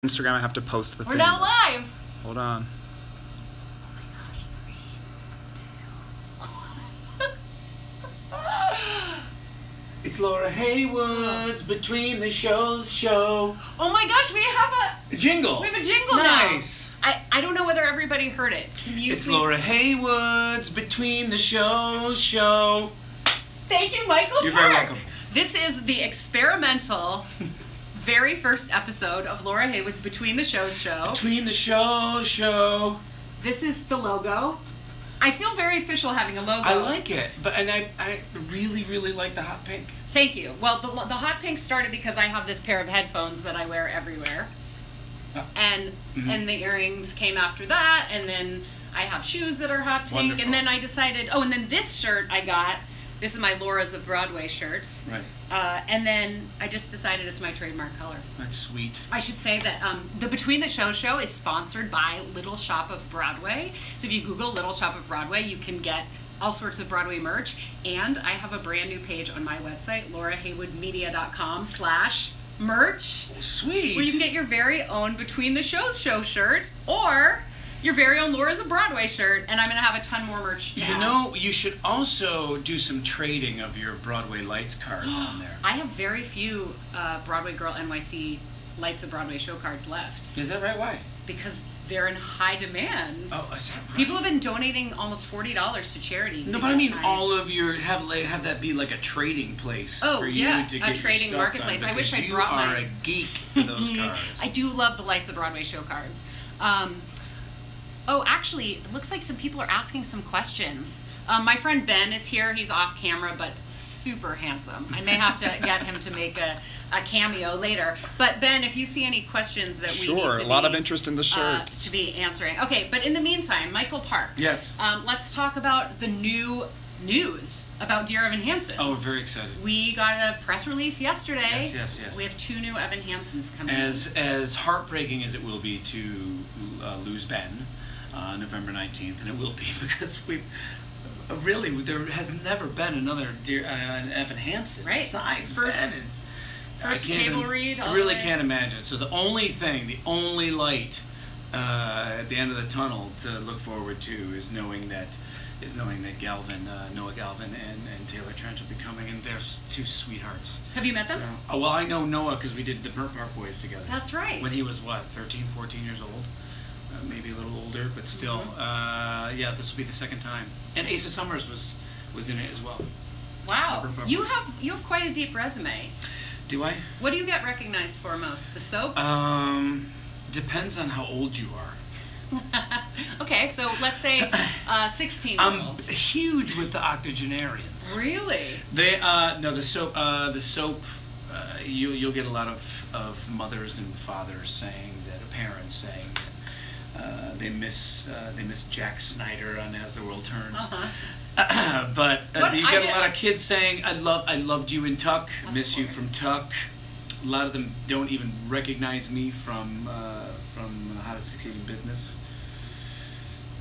Instagram, I have to post the thing. We're not live. Hold on. It's Laura Heywood's Between the Shows show. Oh my gosh, we have A jingle. We have a jingle Nice. now. I don't know whether everybody heard it. Can you It's please... Laura Heywood's Between the Shows show. Thank you, Michael. You're very welcome. This is the experimental very first episode of Laura Heywood's Between the Shows show. Between the Shows show. This is the logo. I feel very official having a logo. I like it, and I really like the hot pink. Thank you. Well, the hot pink started because I have this pair of headphones that I wear everywhere. And the earrings came after that, and then I have shoes that are hot pink. Wonderful. And then I decided, oh, and then this shirt I got, this is my Laura's of Broadway shirt. Right. And then I just decided it's my trademark color. That's sweet. I should say that the Between the Show show is sponsored by Little Shop of Broadway. So if you Google Little Shop of Broadway, you can get all sorts of Broadway merch. And I have a brand new page on my website, lauraheywoodmedia.com/merch. Sweet. Where you can get your very own Between the Shows show shirt or your very own Laura's of Broadway shirt, and I'm going to have a ton more merch to You add. know, you should also do some trading of your Broadway Lights cards on there. I have very few BroadwayGirlNYC Lights of Broadway show cards left. Is that right? Why? Because they're in high demand. Oh, is that right? People have been donating almost $40 to charities. No, but I mean, all of your have that be like a trading place for you to get a trading your stuff marketplace. done, I wish I because brought you are my. a geek for those cards. I do love the Lights of Broadway show cards. Oh, actually, it looks like some people are asking some questions. My friend Ben is here. He's off camera, but super handsome. I may have to get him to make a cameo later. But Ben, if you see any questions that we need to a lot of interest in the shirt. to be answering. Okay, but in the meantime, Michael Park. Yes. Let's talk about the new news about Dear Evan Hansen. Oh, we're very excited. We got a press release yesterday. Yes. We have 2 new Evan Hansens coming As heartbreaking as it will be to lose Ben November 19th, and it will be because we really there has never been another Evan Hansen besides First Ben. First table read. I really can't imagine it. So the only light at the end of the tunnel to look forward to is knowing that Galvin, Noah Galvin and Taylor Trench will be coming, and they're 2 sweethearts. Have you met them? So, well, I know Noah because we did the Burnt Park Boys together. That's right. When he was, what, 13, 14 years old? Maybe a little older, but still. Yeah, this will be the second time. And Asa Summers was in it as well. Wow. You have quite a deep resume. Do I? What do you get recognized for most? The soap? Depends on how old you are. Okay, so let's say 16-year-olds. I'm huge with the octogenarians. Really? They no, the soap you'll get a lot of mothers and fathers saying that, parents saying that they miss Jack Snyder on As the World Turns. But you get a lot of kids saying I loved you in Tuck, miss you from Tuck. A lot of them don't even recognize me from How to Succeed in Business.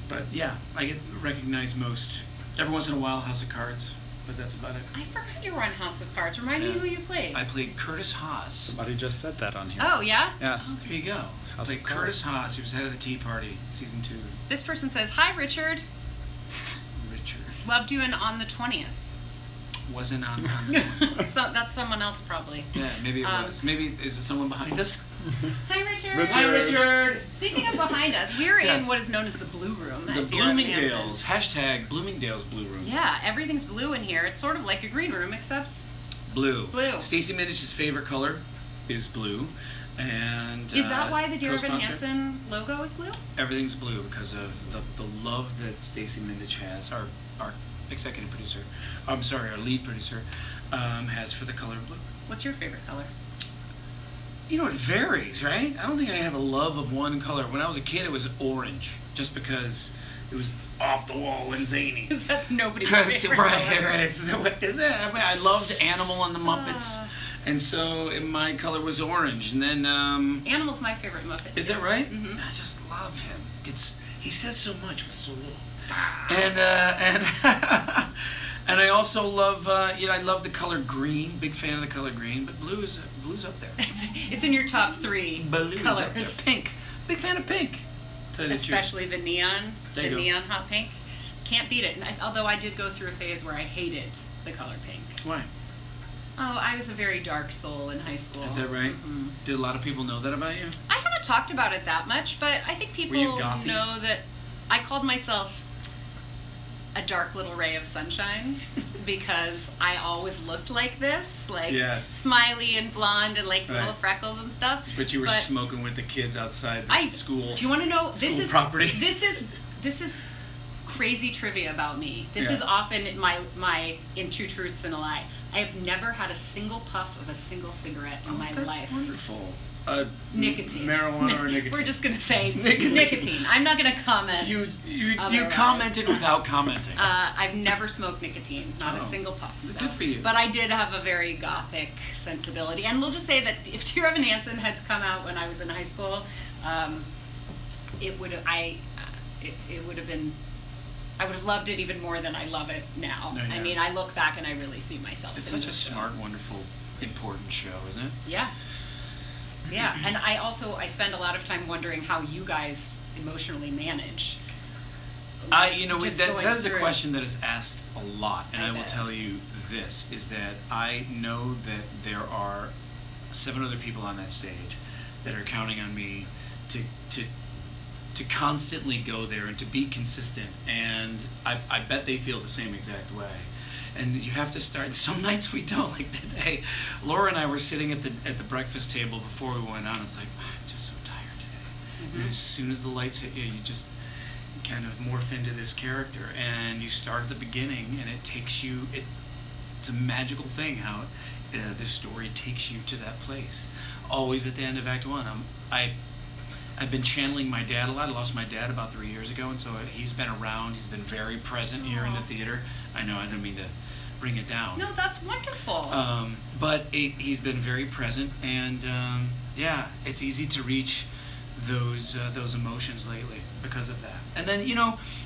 But yeah, I get recognized most. Every once in a while, House of Cards, but that's about it. I forgot you were on House of Cards. Remind me who you played. I played Curtis Haas. Somebody just said that on here. Oh, yeah? Yes. Oh, there you go. I played Curtis Haas. He was head of the Tea Party, season 2. This person says, "Hi, Richard. Richard. Loved you in On the 20th. Wasn't on. So that's someone else, probably. Yeah, maybe it was. Maybe is it someone behind us? Hi, Richard. Hi, Richard. Speaking of behind us, we're in what is known as the Blue Room. The Bloomingdale's. Hashtag Bloomingdale's Blue Room. Yeah, everything's blue in here. It's sort of like a green room, except blue. Blue. Stacey Minnich's favorite color is blue. And is that why the Dear Evan Hansen logo is blue? Everything's blue because of the love that Stacey Minnich has, our executive producer, I'm sorry, our lead producer, has for the color blue. What's your favorite color? You know, it varies, right? I don't think I have a love of one color. When I was a kid, it was orange, just because it was off the wall and zany. Because that's nobody's favorite color. Right. So, is it? I mean, I loved Animal and the Muppets. And so my color was orange, and then Animal's my favorite Muppet. Is that right? Mm-hmm. I just love him. He says so much with so little. And I also love I love the color green. Big fan of the color green. But blue is Blue's up there. It's in your top 3 Blue's colors. up there. Pink. Big fan of pink. Especially the neon hot pink. Can't beat it. Although I did go through a phase where I hated the color pink. Why? Oh, I was a very dark soul in high school. Is that right? Mm-hmm. Did a lot of people know that about you? I haven't talked about it that much, but I think people know that I called myself a dark little ray of sunshine because I always looked like this, like smiley and blonde and like little freckles and stuff. But you were smoking with the kids outside the school. Do you want to know? This is property. This is crazy trivia about me. This is often my in Two Truths and a Lie. I have never had a single puff of a single cigarette in my life. That's wonderful. Nicotine. Marijuana or nicotine? We're just going to say nicotine. I'm not going to comment. You commented without commenting. I've never smoked nicotine. Not a single puff. So. Good for you. But I did have a very gothic sensibility. And we'll just say that if Dear Evan Hansen had come out when I was in high school, it would have been... I would have loved it even more than I love it now. I mean, I look back and I really see myself. It's such a smart, wonderful, important show, isn't it? Yeah. Yeah, and I spend a lot of time wondering how you guys emotionally manage. That is a question that is asked a lot, and I will tell you this, is that I know that there are 7 other people on that stage that are counting on me to constantly go there and to be consistent, and I bet they feel the same exact way. And you have to start. Some nights we don't. Like today, Laura and I were sitting at the breakfast table before we went on. It's like, I'm just so tired today. And as soon as the lights hit you, you just kind of morph into this character, and you start at the beginning, and it takes you. It's a magical thing how this story takes you to that place. Always at the end of Act 1. I've been channeling my dad a lot. I lost my dad about 3 years ago, and so he's been around. He's been very present here in the theater. I know I didn't mean to bring it down. No, that's wonderful. But he's been very present, and it's easy to reach those emotions lately because of that. And then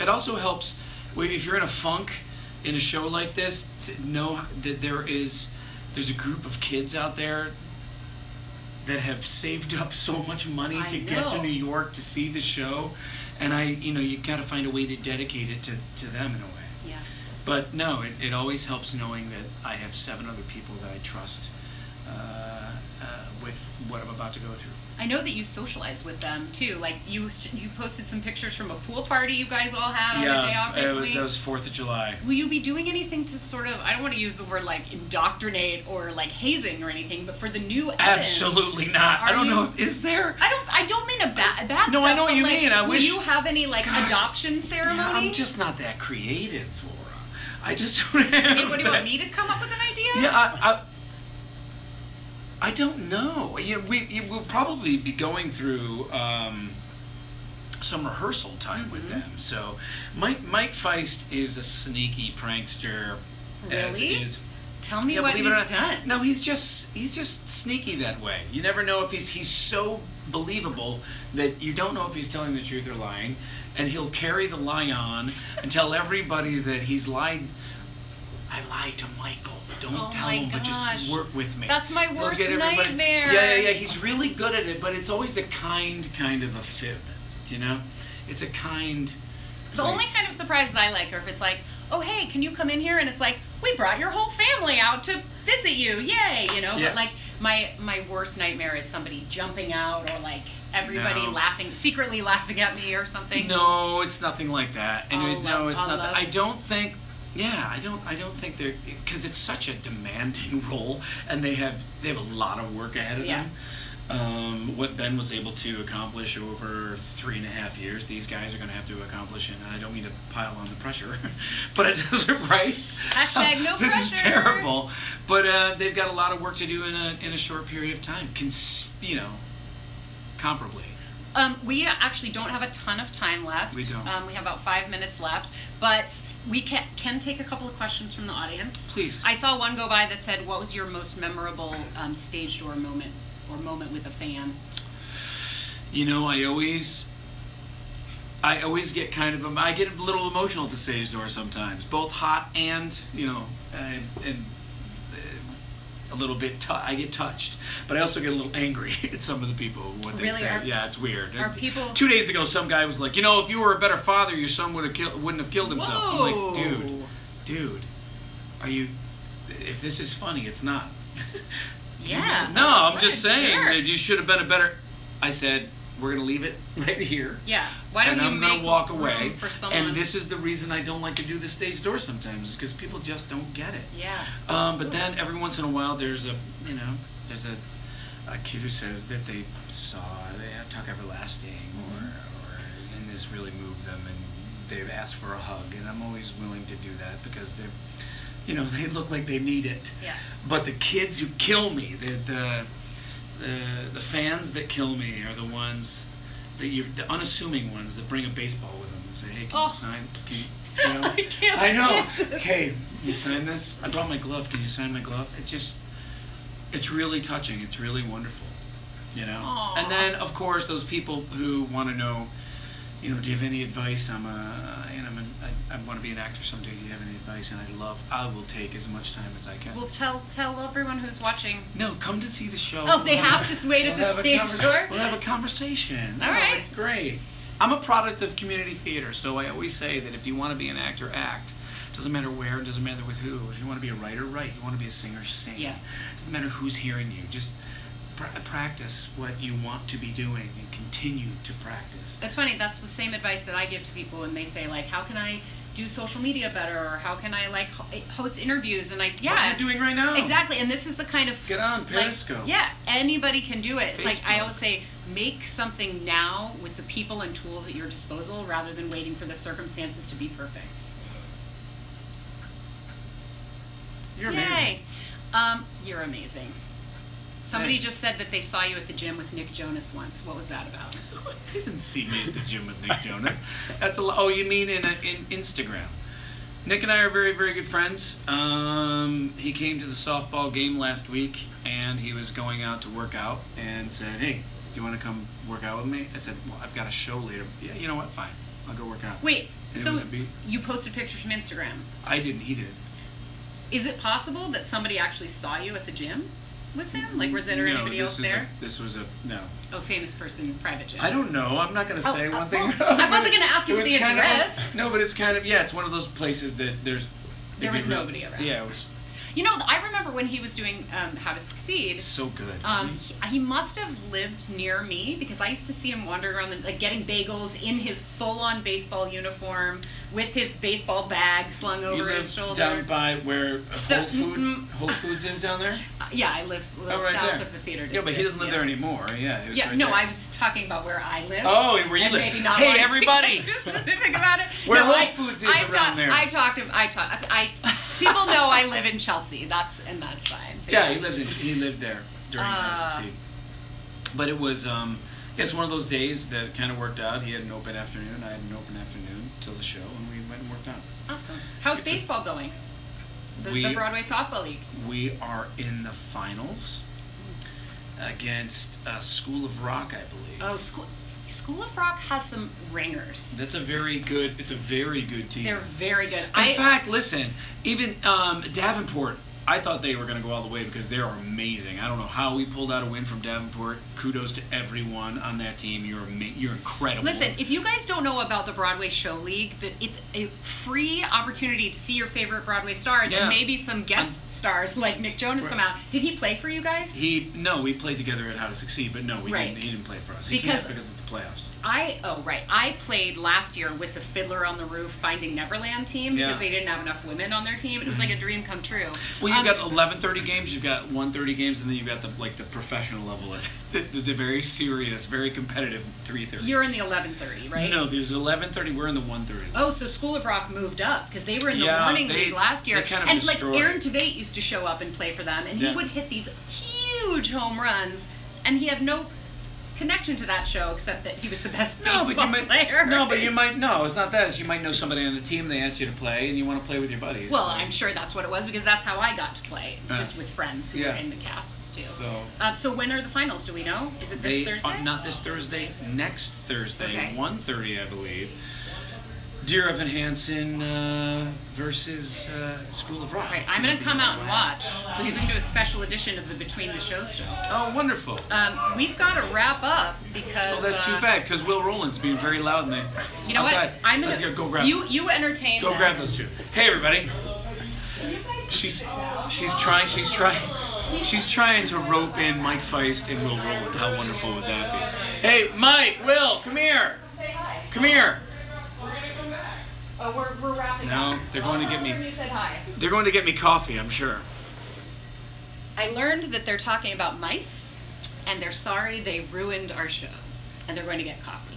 it also helps if you're in a funk in a show like this to know that there's a group of kids out there that have saved up so much money to get to New York to see the show, and you got to find a way to dedicate it to them in a way. Yeah. But no, it always helps knowing that I have 7 other people that I trust with what I'm about to go through. I know that you socialize with them too. Like you posted some pictures from a pool party you guys all had on the day off recently. That was 4th of July. Will you be doing anything to sort of, I don't want to use the word like indoctrinate or like hazing or anything, but for the new Evans, absolutely not. I don't know. Is there? I don't mean a bad No, stuff, I know what you mean. I wish. Will you have any like adoption ceremony? Yeah, I'm just not that creative, Laura. I just. What do you want me to come up with an idea? Yeah, I don't know. We'll probably be going through some rehearsal time with them. So Mike Feist is a sneaky prankster. Really? As is. Tell me what he's done. No, he's just sneaky that way. You never know if he's so believable that you don't know if he's telling the truth or lying, and he'll carry the lie on and tell everybody that he's lied. I lied to Michael. Don't tell him, but just work with me. That's my worst nightmare. Yeah. He's really good at it, but it's always a kind of a fib, It's a kind The only kind of surprises I like are if it's like, oh, hey, can you come in here? And it's like, we brought your whole family out to visit you. Yay, Yeah. But like my worst nightmare is somebody jumping out or like everybody secretly laughing at me or something. No, it's nothing like that. And it's not. Love. I don't think. Yeah, I don't think they're, because it's such a demanding role, and they have a lot of work ahead of them. What Ben was able to accomplish over 3.5 years, these guys are going to have to accomplish, and I don't mean to pile on the pressure, but it doesn't, right? Hashtag no this pressure. This is terrible, but they've got a lot of work to do in a short period of time, comparably. We actually don't have a ton of time left. We don't. We have about 5 minutes left, but we can take a couple of questions from the audience. Please. I saw one go by that said, what was your most memorable stage door moment or moment with a fan? I always get I get a little emotional at the stage door sometimes, both hot and, a little bit. I get touched, but I also get a little angry at some of the people what they say. Yeah, it's weird. Are people? 2 days ago, some guy was like, if you were a better father, your son wouldn't have killed himself. Whoa. I'm like, dude, are you? If this is funny, it's not. Yeah. No, I'm just saying that you should have been a better. I said, we're going to leave it right here. Yeah. Why don't and you I'm going to walk away. For someone? And this is the reason I don't like to do the stage door sometimes, is because people just don't get it. Yeah. But then every once in a while, there's a kid who says that they saw Talk Everlasting, and this really moved them, and they've asked for a hug, and I'm always willing to do that because they're, they look like they need it. Yeah. But the kids who kill me, the fans that kill me are the ones the unassuming ones that bring a baseball with them and say, "Hey, can you sign? I can't. I know. Hey, you sign this? I brought my glove. Can you sign my glove?" It's really touching. It's really wonderful, Aww. And then of course those people who want to know, do you have any advice? I want to be an actor someday. Do you have any advice? And I will take as much time as I can. Well, tell everyone who's watching. No, come to see the show. Oh, they have to wait at the stage door? We'll have a conversation. All right. It's great. I'm a product of community theater, so I always say that if you want to be an actor, act. Doesn't matter where, it doesn't matter with who. If you want to be a writer, write. You want to be a singer, sing. Yeah. Doesn't matter who's hearing you. Just practice what you want to be doing and continue to practice. It's funny, that's the same advice that I give to people when they say, like, how can I do social media better, or how can I, like, host interviews? And what you're doing right now. Exactly, and this is the kind of... Get on Periscope. Yeah, anybody can do it. Facebook. It's like, I always say, make something now with the people and tools at your disposal rather than waiting for the circumstances to be perfect. You're amazing. Yay! You're amazing. Somebody just said that they saw you at the gym with Nick Jonas once. What was that about? They didn't see me at the gym with Nick Jonas. That's oh, you mean in Instagram? Nick and I are very, very good friends. He came to the softball game last week, and he was going out to work out, and said, "Hey, do you want to come work out with me?" I said, "Well, I've got a show later." "Yeah, you know what? Fine, I'll go work out." Wait, so you posted pictures from Instagram? I didn't. He did. Is it possible that somebody actually saw you at the gym with him? Like, was there anybody else there? This was no. Oh, famous person, private gym. I don't know. I'm not going to say one thing. I wasn't going to ask you for the address. No, but it's kind of, it's one of those places that there was nobody around. Yeah, it was. I remember when he was doing How to Succeed. So good. He must have lived near me because I used to see him wandering around, getting bagels in his full-on baseball uniform with his baseball bag slung over his shoulder. Down by where Whole Foods is down there? Yeah, I live south of the theater district. Yeah, but he doesn't live there anymore. Yeah, it was right no, there. I was talking about where I live. Oh, where you live. Maybe not hey, everybody! To get too specific about it. Where Whole Foods is around there. People know I live in Chelsea. That's fine. Yeah, he lived there during How to Succeed. But it was it's one of those days that kind of worked out. He had an open afternoon, I had an open afternoon till the show, and we went and worked out. Awesome. How's baseball going? The Broadway Softball League. We are in the finals against School of Rock, I believe. Oh, School of Rock has some ringers. It's a very good team. They're very good. In fact, listen, even Davenport, I thought they were going to go all the way because they are amazing. I don't know how we pulled out a win from Davenport. Kudos to everyone on that team. You're incredible. Listen, if you guys don't know about the Broadway Show League, it's a free opportunity to see your favorite Broadway stars and maybe some guest stars like Nick Jonas come out. Did he play for you guys? No, we played together at How to Succeed, but no, he didn't play for us. He can't because it's the playoffs. I played last year with the Fiddler on the Roof Finding Neverland team because they didn't have enough women on their team. It was like a dream come true. Well, you've got 11:30 games, you've got 1:30 games, and then you've got the professional level, the very serious, very competitive 3:30. You're in the 11:30, right? No, there's 11:30. We're in the 1:30. Oh, so School of Rock moved up because they were in the morning league last year, and Aaron Tveit used to show up and play for them, and he would hit these huge home runs, and he had no connection to that show except that he was the best baseball player. No, but you might know. It's not that. It's you might know somebody on the team. They asked you to play, and you want to play with your buddies. Well, I'm sure that's what it was because that's how I got to play, just with friends who were in the casts too. So when are the finals? Do we know? Is it this Thursday? Not this Thursday. Next Thursday, 1:30, I believe. Dear Evan Hansen versus School of Rock. Right, I'm going to come out and watch. We're going to do a special edition of the Between the Shows show. Oh, wonderful. We've got to wrap up because... Oh, that's too bad, because Will Rowland's being very loud in there. You know outside. What? I'm going to... Go grab You entertain Go them. grab those two. Hey, everybody. She's trying to rope in Mike Feist and Will Rowland. How wonderful would that be? Hey, Mike, Will, come here. Come here. Oh, we're wrapping No, up. they're going to get me. You said hi. They're going to get me coffee, I'm sure. I learned that they're talking about mice, and they're sorry they ruined our show, and they're going to get coffee.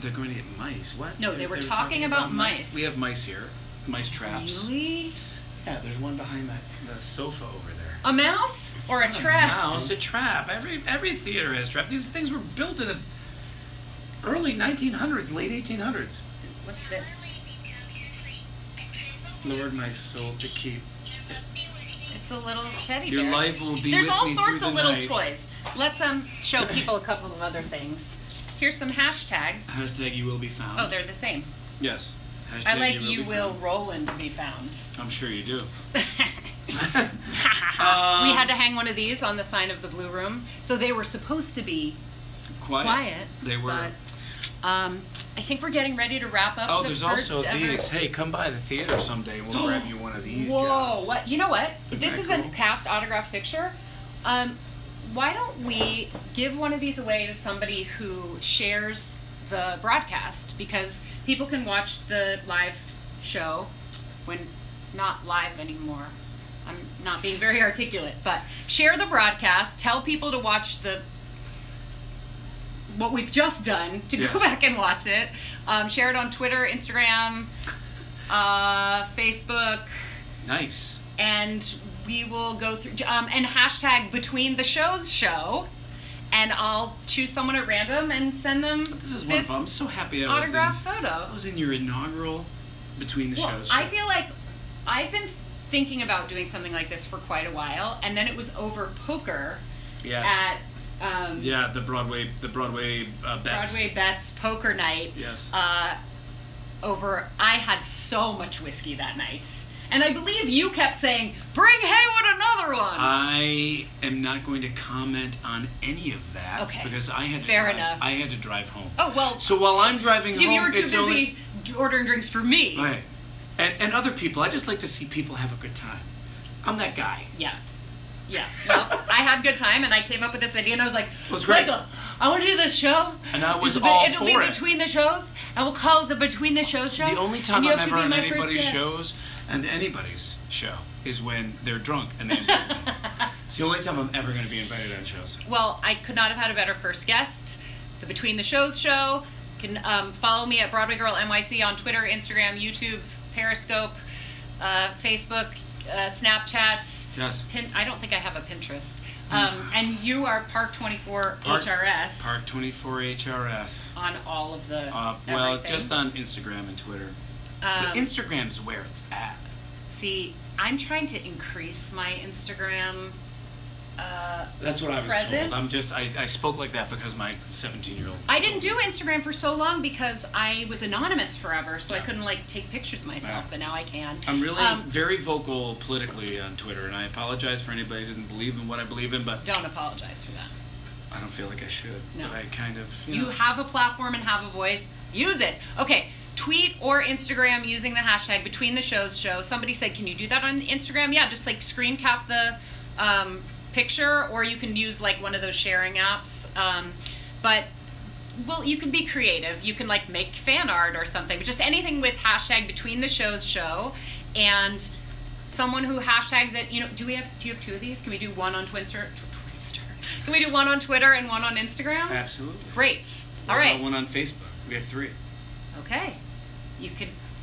They're going to get mice. What? No, they were talking about mice. We have mice here. Mice traps. Really? Yeah, there's one behind the sofa over there. A mouse or a Not trap? A mouse, a trap. Every theater has trap. These things were built in the early 1900s, late 1800s. What's this? Lord, my soul to keep. It's a little teddy Your bear. life will be There's with all me sorts through of the little night. toys. Let's show people a couple of other things. Here's some hashtags. Hashtag you will be found. Oh, they're the same. Yes. Hashtag I like you you be will found. Roland be found. I'm sure you do. We had to hang one of these on the sign of the Blue Room. So they were supposed to be quiet. They were. But, I think we're getting ready to wrap up. Oh, the there's first also ever... these. Hey, come by the theater someday and we'll grab you one of these. Whoa! Jobs. What? You know what? Isn't This that is cool? a cast autograph picture. Why don't we give one of these away to somebody who shares the broadcast, because people can watch the live show when it's not live anymore. I'm not being very articulate, but share the broadcast. Tell people to watch what we've just done, to Yes. go back and watch it. Share it on Twitter, Instagram, Facebook. Nice. And we will go through, and hashtag Between the Shows show, and I'll choose someone at random and send them This is wonderful. I'm so happy I autograph photo. was in your inaugural Between the Shows. I feel like I've been thinking about doing something like this for quite a while, and then it was over poker Yes. at Yeah, the Broadway bets. Broadway Bets poker night. Yes. I had so much whiskey that night. And I believe you kept saying, bring Heywood another one. I am not going to comment on any of that. Okay. Because I had to Fair drive, enough. I had to drive home. Oh, well. So while I'm driving So home, you were too it's busy only ordering drinks for me. right. And other people. I just like to see people have a good time. I'm that guy. Yeah. Yeah. Well, I had a good time, and I came up with this idea, and I was like, Well, it's great. Michael, I want to do this show. And I was It'll all be for it. Between the shows, and we'll call it the Between the Shows show. The only time and you I'm have to ever be on my first anybody's guest. shows and anybody's show is when they're drunk and they invite me. It's the only time I'm ever going to be invited on shows. Well, I could not have had a better first guest. The Between the Shows show. You can follow me at BroadwayGirlNYC on Twitter, Instagram, YouTube, Periscope, Facebook, Snapchat. Yes. I don't think I have a Pinterest. And you are Park24 HRS. Park24 HRS. On all of the Well, everything. just on Instagram and Twitter. But Instagram's where it's at. See, I'm trying to increase my Instagram That's what I was presence. told. I spoke like that because my 17-year-old. I didn't do Instagram for so long because I was anonymous forever, so I Yeah. couldn't take pictures of myself, Yeah. but now I can. I'm really very vocal politically on Twitter, and I apologize for anybody who doesn't believe in what I believe in, but Don't apologize for that. I don't feel like I should. No. But I kind of, You have a platform and have a voice. Use it. Okay, tweet or Instagram using the hashtag Between the Shows show. Somebody said, can you do that on Instagram? Yeah, just screen cap the picture, or you can use one of those sharing apps. But you can be creative. You can make fan art or something. Just anything with hashtag Between the Shows show, and someone who hashtags it. Do you have two of these? Can we do one on Twitter? Can we do one on Twitter and one on Instagram? Absolutely. Great. What All right. about one on Facebook? We have 3. Okay.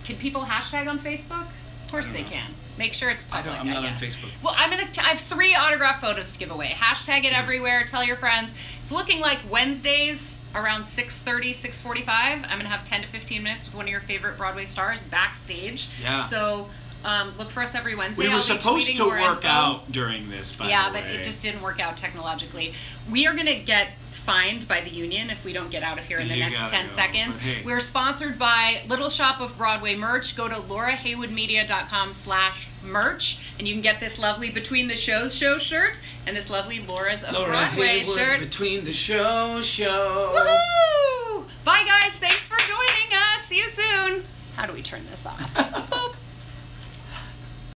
Can people hashtag on Facebook? Of course they know. can. Make sure it's public. I'm not on guess. Facebook. Well, I have 3 autograph photos to give away. Hashtag it everywhere. Tell your friends. It's looking like Wednesdays around 6:30, 6:45. I'm gonna have 10 to 15 minutes with one of your favorite Broadway stars backstage. Yeah. So look for us every Wednesday. We were I'll be supposed tweeting to more work info. out during this, by Yeah, the way. but it just didn't work out technologically. We are gonna get fined by the union if we don't get out of here in the next 10 go. seconds. Hey. We're sponsored by Little Shop of Broadway Merch. Go to lauraheywoodmedia.com/merch and you can get this lovely Between the Shows show shirt and this lovely Laura's of Broadway Heywood's shirt. Between the Show. Woohoo! Bye guys, thanks for joining us. See you soon. How do we turn this off?